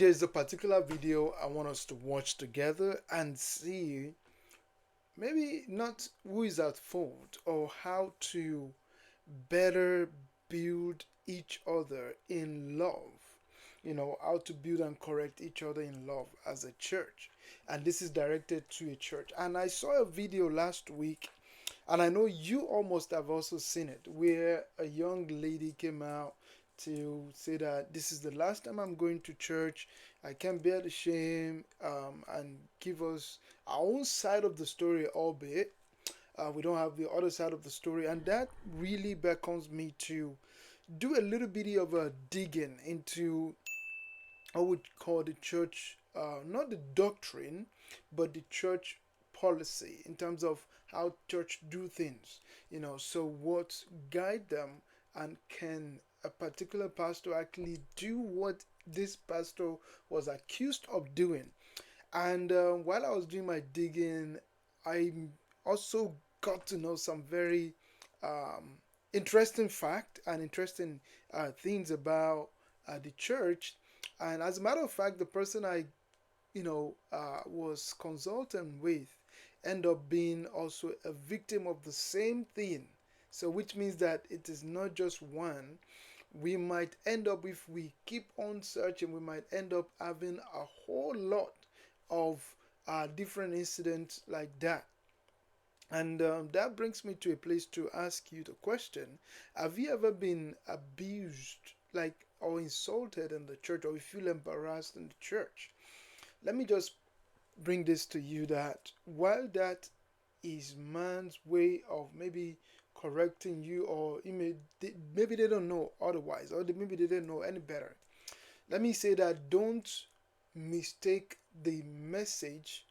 there's a particular video I want us to watch together and see maybe not who is at fault or how to better build each other in love. How to build and correct each other in love as a church. And this is directed to a church. And I saw a video last week, and I know you almost have also seen it, where a young lady came out to say that this is the last time I'm going to church. I can't bear the shame, and give us our own side of the story, albeit we don't have the other side of the story. And that really beckons me to do a little bit of a digging into, I would call the church, not the doctrine, but the church policy in terms of how church do things. So what guide them, and can a particular pastor actually do what this pastor was accused of doing? And while I was doing my digging, I also got to know some very um, interesting fact and interesting things about the church. And as a matter of fact, the person I was consulting with end up being also a victim of the same thing. So which means that it is not just one. We might end up, if we keep on searching, we might end up having a whole lot of different incidents like that. And that brings me to a place to ask you the question: have you ever been abused, like, or insulted in the church, or you feel embarrassed in the church? Let me just bring this to you, that while that is man's way of maybe correcting you, or maybe they don't know otherwise, or maybe they don't know any better. Let me say that don't mistake the message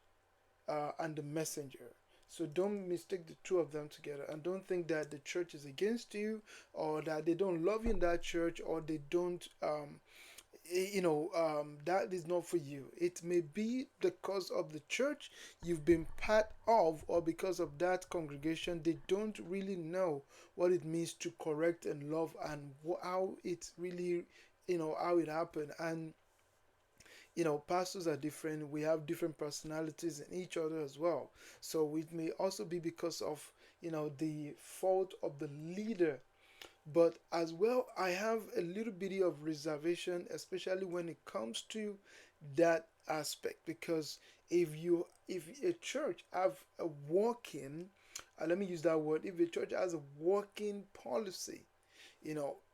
and the messenger. So don't mistake the two of them together, and don't think that the church is against you, or that they don't love you in that church, or they don't that is not for you. It may be because of the church you've been part of, or because of that congregation, they don't really know what it means to correct and love, and how it really, how it happened. And pastors are different. We have different personalities in each other as well. So it may also be because of the fault of the leader. But as well, I have a little bit of reservation, especially when it comes to that aspect, because if a church have a working, let me use that word, if a church has a working policy,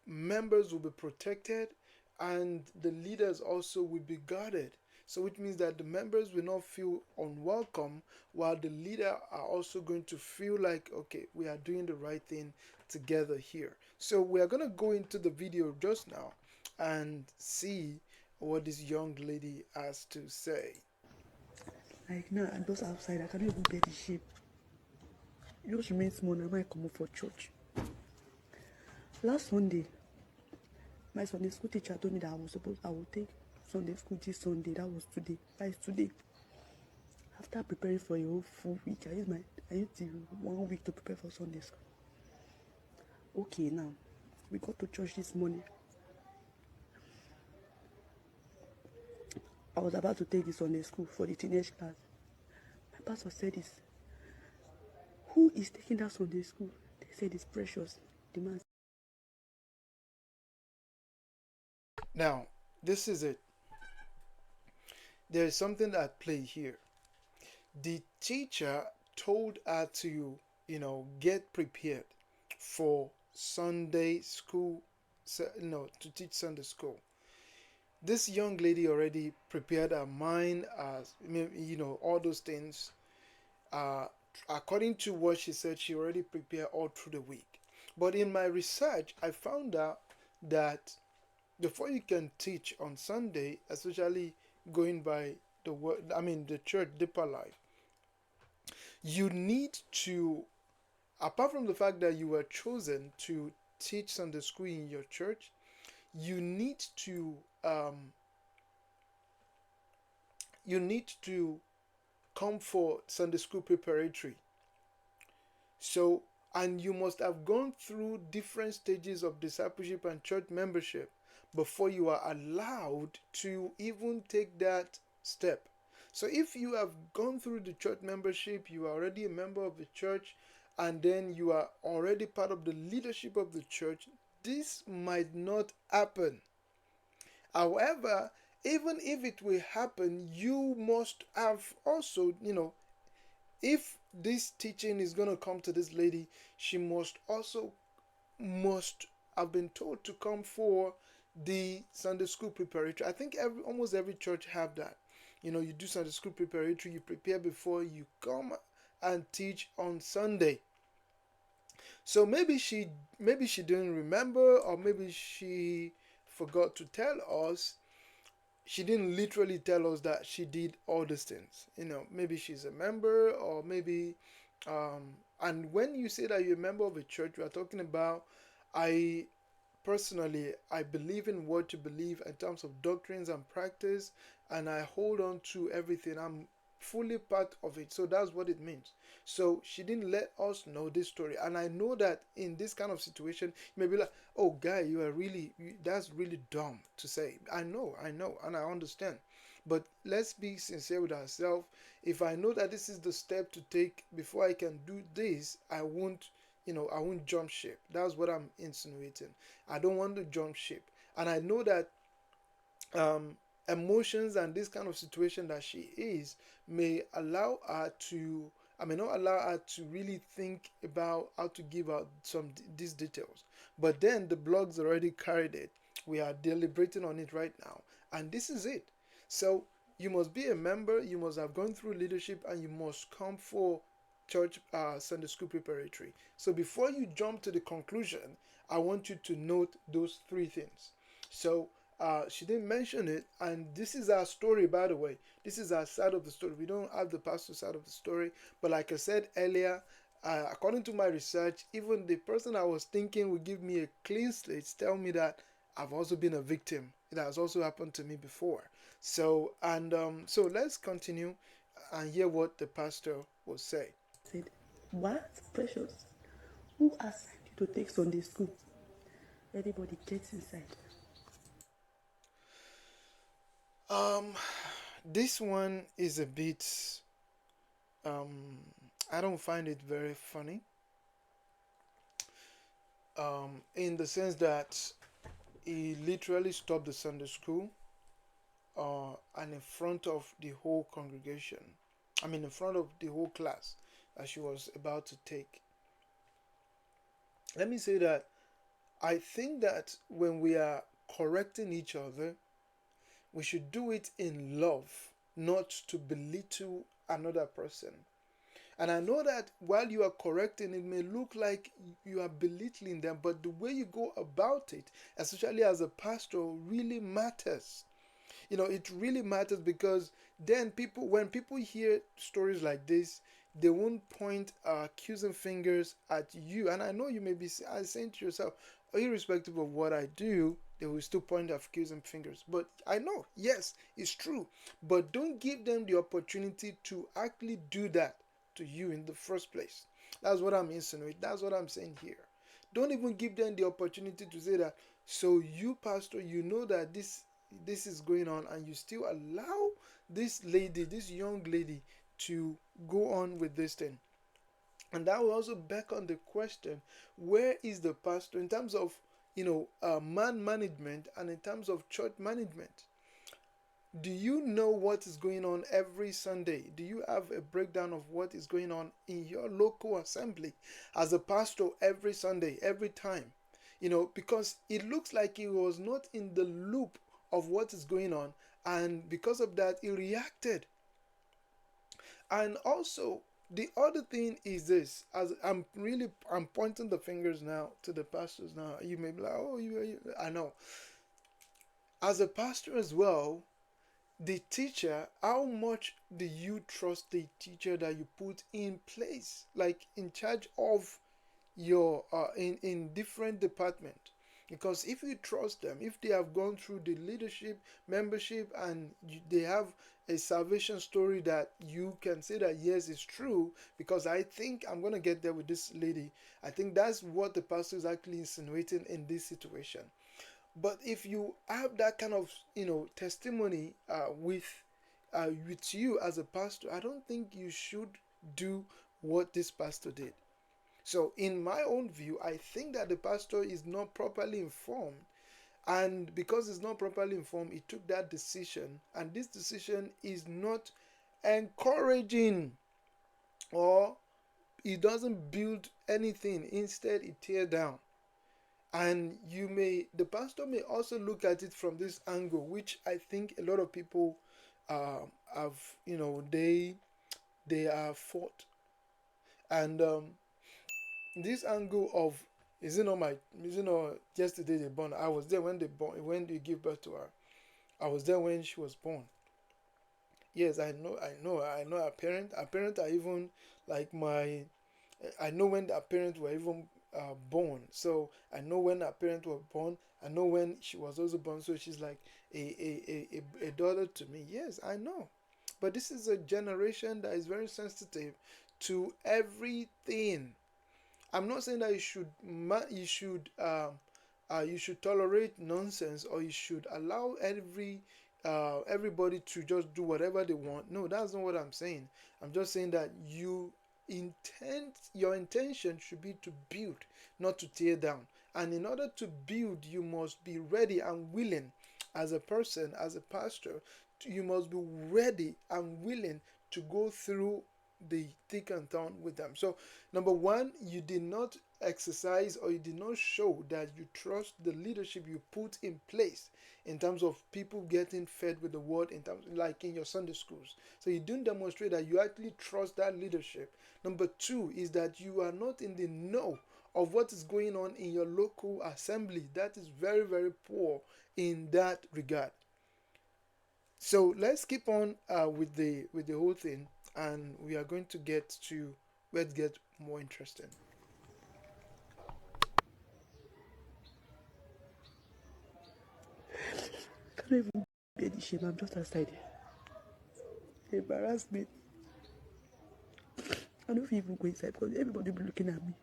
members will be protected, and the leaders also will be guarded. So which means that the members will not feel unwelcome, while the leader are also going to feel like, okay, we are doing the right thing together here. So we are going to go into the video just now and see what this young lady has to say. Like now, I just outside, I cannot even bear the shape. It just remains small, now I come up for church. Last Sunday, my Sunday school teacher told me that I would take Sunday school this Sunday. That was today. That is today. After preparing for a whole full week, I used the 1 week to prepare for Sunday school. Okay, now we got to church this morning. I was about to take the Sunday school for the teenage class. My pastor said this. Who is taking that Sunday school? They said it's Precious. The man. Now, this is it. There is something at play here. The teacher told her to, get prepared for Sunday school, to teach Sunday school. This young lady already prepared her mind, as all those things. Uh, According to what she said, she already prepared all through the week. But in my research, I found out that before you can teach on Sunday, especially going by the word, the church Deeper Life, you need to, apart from the fact that you were chosen to teach Sunday school in your church, you need to um, you need to come for Sunday school preparatory. So, and you must have gone through different stages of discipleship and church membership before you are allowed to even take that step. So if you have gone through the church membership, you are already a member of the church, and then you are already part of the leadership of the church, this might not happen. However, even if it will happen, you must have also, if this teaching is going to come to this lady, she must have been told to come for the Sunday school preparatory. I think almost every church have that. You do Sunday school preparatory, you prepare before you come and teach on Sunday. So maybe she didn't remember, or maybe she forgot to tell us. She didn't literally tell us that she did all these things. Maybe she's a member, or maybe and when you say that you're a member of a church, we are talking about, I personally, I believe in what you believe in terms of doctrines and practice, and I hold on to everything. I'm fully part of it. So that's what it means. So she didn't let us know this story. And I know that in this kind of situation, you may be like, oh, guy, that's really dumb to say. I know, and I understand. But let's be sincere with ourselves. If I know that this is the step to take before I can do this, I won't jump ship. That's what I'm insinuating. I don't want to jump ship. And I know that um, emotions and this kind of situation that she is may allow her to, I may not allow her to really think about how to give out these details. But then the blogs already carried it. We are deliberating on it right now. And this is it. So you must be a member, you must have gone through leadership, and you must come for church Sunday school preparatory. So before you jump to the conclusion, I want you to note those three things. So she didn't mention it, and this is our story, by the way. This is our side of the story. We don't have the pastor side of the story, but like I said earlier, according to my research, even the person I was thinking would give me a clean slate tell me that I've also been a victim. It has also happened to me before. So let's continue and hear what the pastor will say. Said, what? Precious? Who asked you to take Sunday school? Everybody gets inside. Um, this one is a bit, um, I don't find it very funny. In the sense that he literally stopped the Sunday school, and in front of the whole congregation. I mean, in front of the whole class that she was about to take. Let me say that I think that when we are correcting each other, we should do it in love, not to belittle another person. And I know that while you are correcting, it may look like you are belittling them, but the way you go about it, especially as a pastor, really matters. It really matters, because then when people hear stories like this, they won't point accusing fingers at you. And I know you may be saying to yourself, irrespective of what I do, they will still point accusing fingers. But I know, yes, it's true. But don't give them the opportunity to actually do that to you in the first place. That's what I'm insinuating. That's what I'm saying here. Don't even give them the opportunity to say that. So you, pastor, you know that this is going on, and you still allow this young lady, to go on with this thing. And that will also back on the question, where is the pastor in terms of man management, and in terms of church management? Do you know what is going on every Sunday? Do you have a breakdown of what is going on in your local assembly as a pastor every Sunday, every time? Because it looks like he was not in the loop of what is going on, and because of that, he reacted. And also, the other thing is this: as I'm pointing the fingers now to the pastors. Now you may be like, oh, I know. As a pastor as well, the teacher, how much do you trust the teacher that you put in place, like in charge of your in different department? Because if you trust them, if they have gone through the leadership membership, and they have a salvation story that you can say that yes, it's true, because I think I'm going to get there with this lady. I think that's what the pastor is actually insinuating in this situation. But if you have that kind of testimony with you as a pastor, I don't think you should do what this pastor did. So, in my own view, I think that the pastor is not properly informed. And because he's not properly informed, he took that decision. And this decision is not encouraging, or it doesn't build anything. Instead, it tear down. And the pastor may also look at it from this angle, which I think a lot of people have, they are fought. And this angle of, is it not yesterday they born? I was there when they give birth to her. I was there when she was born. Yes, I know her parent are even like my, I know when her parents were even born. So I know when her parents were born. I know when she was also born. So she's like a daughter to me. Yes, I know. But this is a generation that is very sensitive to everything. I'm not saying that you should tolerate nonsense, or you should allow everybody to just do whatever they want. No, that's not what I'm saying. I'm just saying that your intention should be to build, not to tear down. And in order to build, you must be ready and willing, as a person, as a pastor. You must be ready and willing to go through the thick and thin with them. So, number one, you did not exercise, or you did not show that you trust the leadership you put in place, in terms of people getting fed with the word, in terms like in your Sunday schools. So you didn't demonstrate that you actually trust that leadership. Number two is that you are not in the know of what is going on in your local assembly. That is very, very poor in that regard. So let's keep on with the whole thing, and we are going to get to let's get more interesting. I can't even bear the shame. I'm just outside. Embarrassment. I don't even go inside because everybody will be looking at me.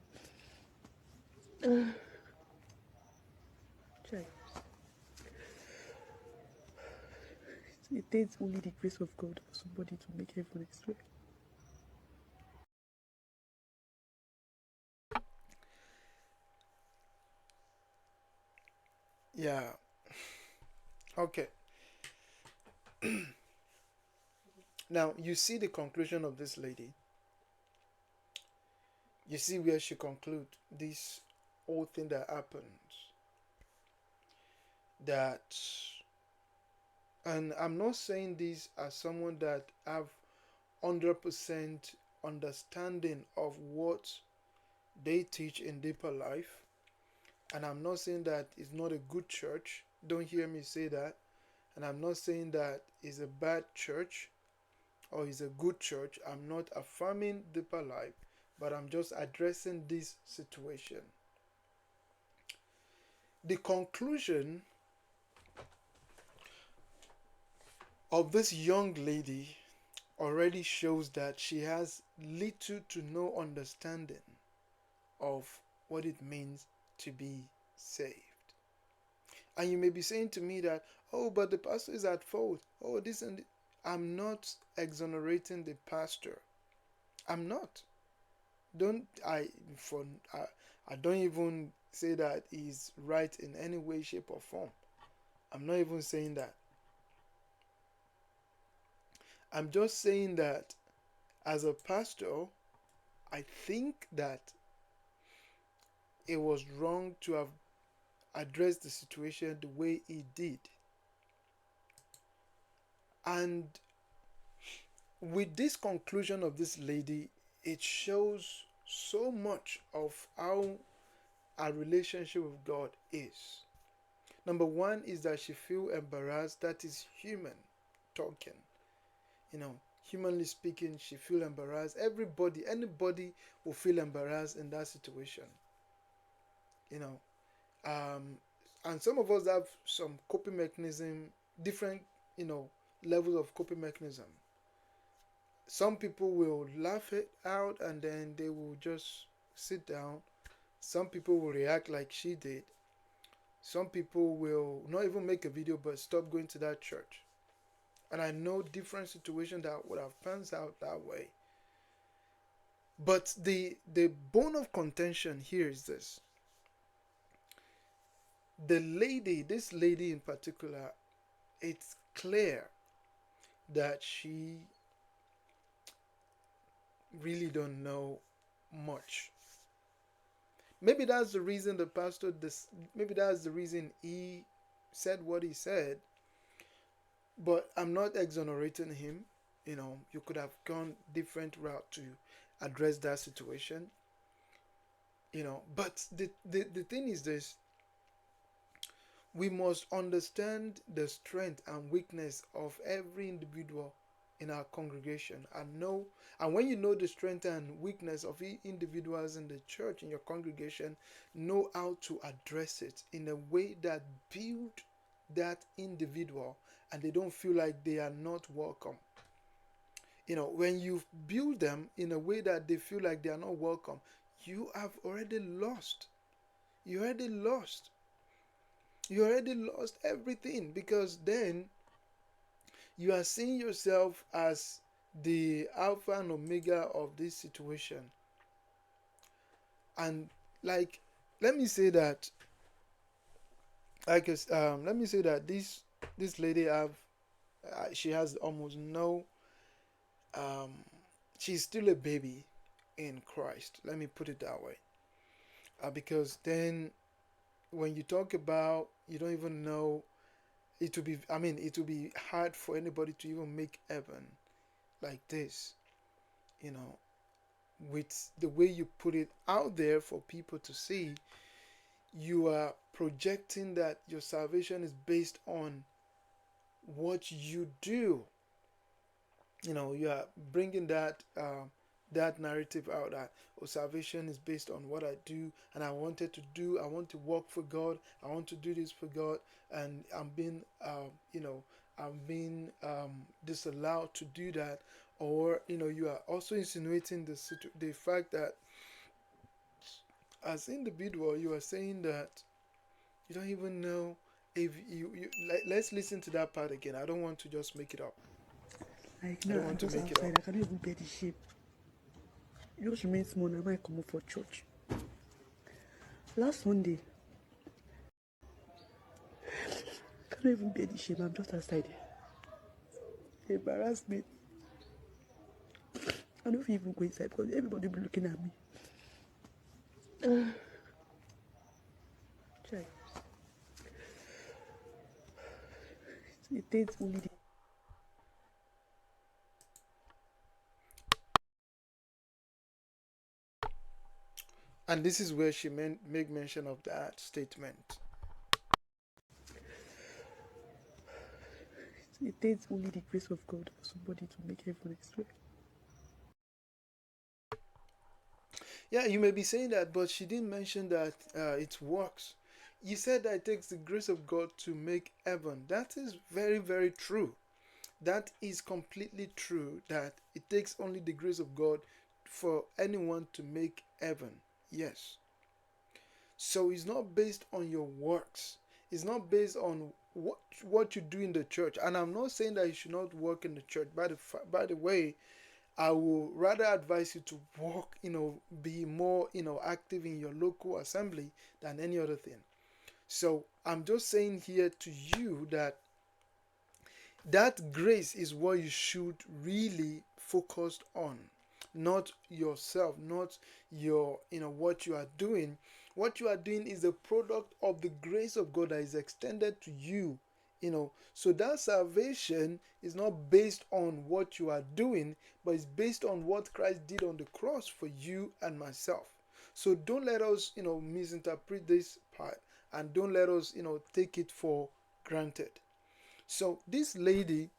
Try. It takes only the grace of God for somebody to make heaven, I swear. Yeah. Okay. Now you see the conclusion of this lady. You see where she conclude this whole thing that happens. That, and I'm not saying this as someone that have 100% understanding of what they teach in deeper life. And I'm not saying that it's not a good church. Don't hear me say that. And I'm not saying that it's a bad church or it's a good church. I'm not affirming deeper life, but I'm just addressing this situation. The conclusion of this young lady already shows that she has little to no understanding of what it means to be saved. And you may be saying to me that, oh, but the pastor is at fault. Oh, this and this. I'm not exonerating the pastor. I'm not. Don't I for I don't even say that he's right in any way, shape, or form. I'm not even saying that. I'm just saying that as a pastor, I think that it was wrong to have addressed the situation the way he did. And with this conclusion of this lady, it shows so much of how our relationship with God is. Number one is that she feel embarrassed. That is human talking. You know, humanly speaking, she feel embarrassed. Anybody will feel embarrassed in that situation. You know, and some of us have some coping mechanism, different, you know, levels of coping mechanism. Some people will laugh it out and then they will just sit down. Some people will react like she did. Some people will not even make a video but stop going to that church. And I know different situations that would have panned out that way. But the bone of contention here is this. This lady in particular, it's clear that she really don't know much. Maybe that's the reason the pastor this maybe that's the reason he said what he said, but I'm not exonerating him. You could have gone different route to address that situation. But the thing is this: we must understand the strength and weakness of every individual in our congregation and when you know the strength and weakness of individuals in the church, in your congregation, know how to address it in a way that build that individual and they don't feel like they are not welcome. When you build them in a way that they feel like they are not welcome, you have already lost. You already lost. You already lost everything, because then you are seeing yourself as the alpha and omega of this situation. And like, let me say that, let me say that this lady she has almost no, um, she's still a baby in Christ. Let me put it that way, because then when you talk about, you don't even know, it will be hard for anybody to even make heaven like this, you know, with the way you put it out there for people to see. You are projecting that your salvation is based on what you do. You are bringing that narrative out, that salvation is based on what I do, and I want to work for God, I want to do this for God, and I'm being disallowed to do that. Or you are also insinuating the fact that as individual you are saying that you don't even know if let's listen to that part again. I don't want to just make it up. Like I now, don't I'm want to just make it outside. up. I cannot even bear the shape. You just remain small. I might come up for church. Last Sunday, I cannot even bear the shape. I'm just outside. They embarrassed me. I don't even go inside because everybody will be looking at me. Try. It takes only the And this is where she make mention of that statement. it takes only the grace of God for somebody to make heaven, I swear. Yeah, you may be saying that, but she didn't mention that it works. You said that it takes the grace of God to make heaven. That is very, very true. That is completely true, that it takes only the grace of God for anyone to make heaven. Yes. So it's not based on your works. It's not based on what you do in the church. And I'm not saying that you should not work in the church. By the way, I will rather advise you to work, be more, active in your local assembly than any other thing. So I'm just saying here to you that grace is what you should really focus on, not yourself, not your, what you are doing. What you are doing is a product of the grace of God that is extended to you. So that salvation is not based on what you are doing, but it's based on what Christ did on the cross for you and myself. So don't let us, misinterpret this part, and don't let us, take it for granted. So this lady,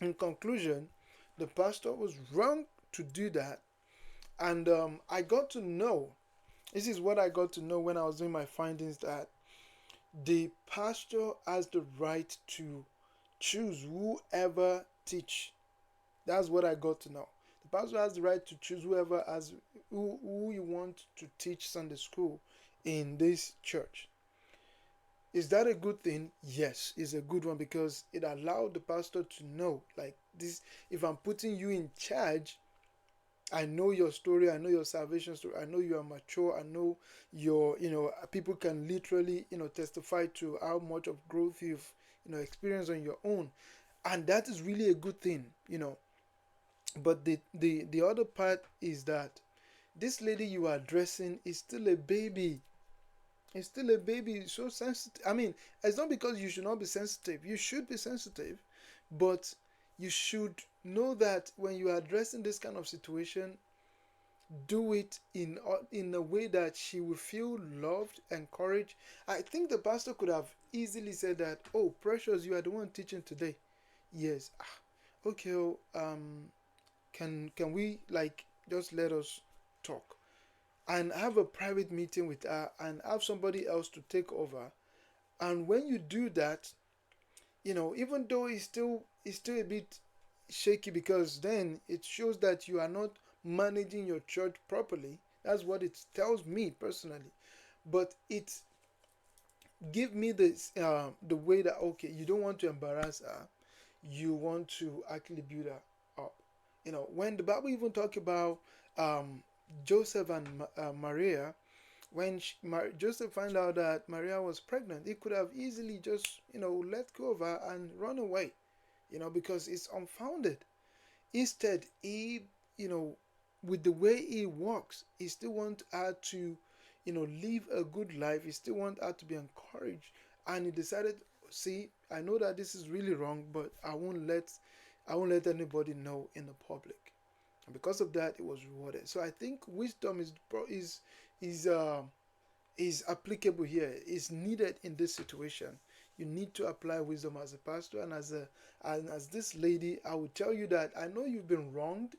in conclusion, the pastor was wrong to do that. And I got to know, this is what I got to know when I was doing my findings, that the pastor has the right to choose whoever teach. That's what I got to know. The pastor has the right to choose who you want to teach Sunday school in this church. Is that a good thing? Yes, it's a good one because it allowed the pastor to know, like this, if I'm putting you in charge, I know your story, I know your salvation story, I know you are mature, I know your, people can literally, testify to how much of growth you've, experienced on your own. And that is really a good thing. But the other part is that this lady you are addressing is still a baby. It's still a baby, so sensitive. I mean, it's not because you should not be sensitive. You should be sensitive, but you should know that when you are addressing this kind of situation, do it in a way that she will feel loved, encouraged. I think the pastor could have easily said that, "Oh, Precious, you are the one teaching today." Yes. Okay. Oh, can we like just let us talk and have a private meeting with her and have somebody else to take over. And when you do that, even though it's still a bit shaky because then it shows that you are not managing your church properly. That's what it tells me personally. But it give me this the way that, okay, you don't want to embarrass her, you want to actually build her up. When the Bible even talk about um, Joseph and Maria, when Joseph found out that Maria was pregnant, he could have easily just, let go of her and run away, because it's unfounded. Instead, he, you know, with the way he walks, he still wants her to, live a good life. He still wants her to be encouraged. And he decided, see, I know that this is really wrong, but I won't let anybody know in the public. And because of that, it was rewarded. So I think wisdom is is applicable here, is needed in this situation. You need to apply wisdom as a pastor and as this lady. I will tell you that I know you've been wronged,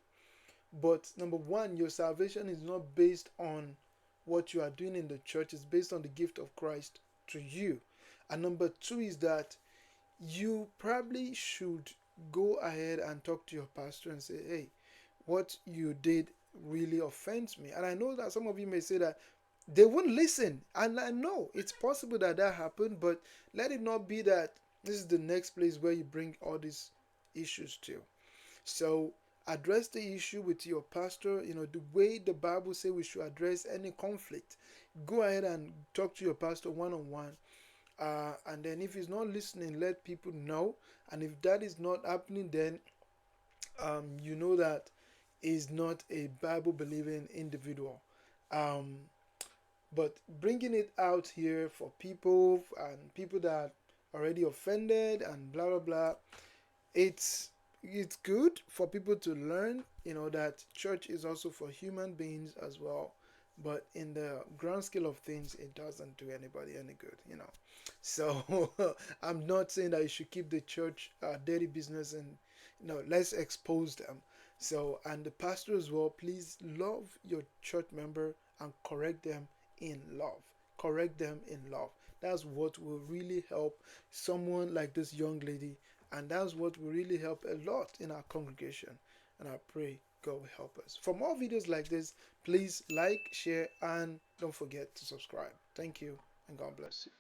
but number one, your salvation is not based on what you are doing in the church, it's based on the gift of Christ to you. And number two is that you probably should go ahead and talk to your pastor and say, hey, what you did really offends me. And I know that some of you may say that they wouldn't listen. And I know it's possible that that happened, but let it not be that this is the next place where you bring all these issues to. So address the issue with your pastor, the way the Bible says we should address any conflict. Go ahead and talk to your pastor one on one. And then if he's not listening, let people know. And if that is not happening, then you know that he's not a Bible believing individual. Um, but bringing it out here for people and people that are already offended and blah blah blah, it's good for people to learn, that church is also for human beings as well. But in the grand scale of things, it doesn't do anybody any good. So I'm not saying that you should keep the church dirty business, and let's expose them. So, and the pastor as well, please love your church member and correct them in love. Correct them in love. That's what will really help someone like this young lady, and that's what will really help a lot in our congregation. And I pray God will help us. For more videos like this, please like, share, and don't forget to subscribe. Thank you, and God bless you.